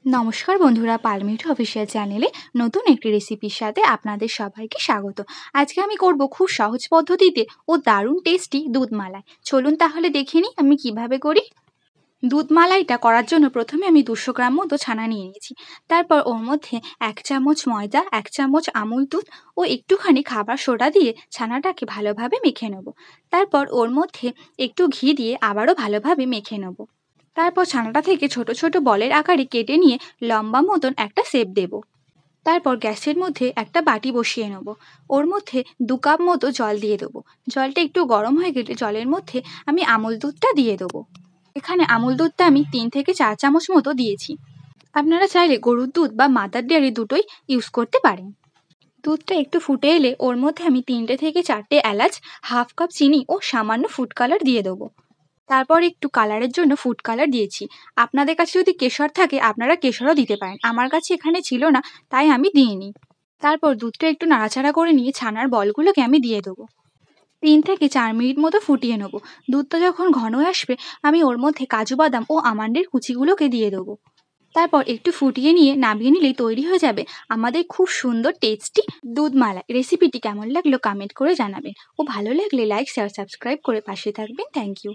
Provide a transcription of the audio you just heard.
নমস্কার বন্ধুরা, পালমিঠু অফিসিয়াল চ্যানেলে নতুন একটি রেসিপির সাথে আপনাদের সবাইকে স্বাগত। আজকে আমি করব খুব সহজ পদ্ধতিতে ও দারুণ টেস্টি দুধ মালাই। চলুন তাহলে দেখে নিই আমি কিভাবে করি। দুধ মালাইটা করার জন্য প্রথমে আমি 200 গ্রাম মতো ছানা নিয়ে নিয়েছি। তারপর ওর মধ্যে 1 চামচ ময়দা, 1 চামচ আমুল দুধ ও একটুখানি খাবার সোডা দিয়ে ছানাটাকে ভালোভাবে মেখে নেব। তারপর ওর মধ্যে একটু ঘি দিয়ে আবারও ভালোভাবে মেখে নেব। তারপর ছানাটা থেকে ছোট ছোট বলের আকারে কেটে নিয়ে লম্বা মতন একটা শেপ দেব। তারপর গ্যাসের মধ্যে একটা বাটি বসিয়ে নেব। ওর মধ্যে 2 কাপ মতো জল দিয়ে দেবো। জলটা একটু গরম হয়ে গেলে জলের মধ্যে আমি আমুল দুধটা দিয়ে দেবো। এখানে আমুল দুধটা আমি 3 থেকে 4 চামচ মতো দিয়েছি। আপনারা চাইলে গরুর দুধ বা মাদার ডেয়ারি দুটোই ইউজ করতে পারেন। দুধটা একটু ফুটে এলে ওর মধ্যে আমি 3টে থেকে 4টে এলাচ, হাফ কাপ চিনি ও সামান্য ফুড কালার দিয়ে দেবো। তারপর একটু কালারের জন্য ফুড কালার দিয়েছি। আপনাদের কাছে যদি কেশর থাকে আপনারা কেশরও দিতে পারেন। আমার কাছে এখানে ছিল না, তাই আমি দিইনি। তারপর দুধটা একটু নাড়াচাড়া করে নিয়ে ছানার বলগুলোকে আমি দিয়ে দেবো। 3 থেকে 4 মিনিট মতো ফুটিয়ে নেবো। দুধটা যখন ঘন হয়ে আসবে আমি ওর মধ্যে কাজু বাদাম ও আমন্ডের কুচিগুলোকে দিয়ে দেবো। তারপর একটু ফুটিয়ে নিয়ে নামিয়ে নিলেই তৈরি হয়ে যাবে আমাদের খুব সুন্দর টেস্টি দুধ মালাই। রেসিপিটি কেমন লাগলো কমেন্ট করে জানাবেন ও ভালো লাগলে লাইক, শেয়ার, সাবস্ক্রাইব করে পাশে থাকবেন। Thank you.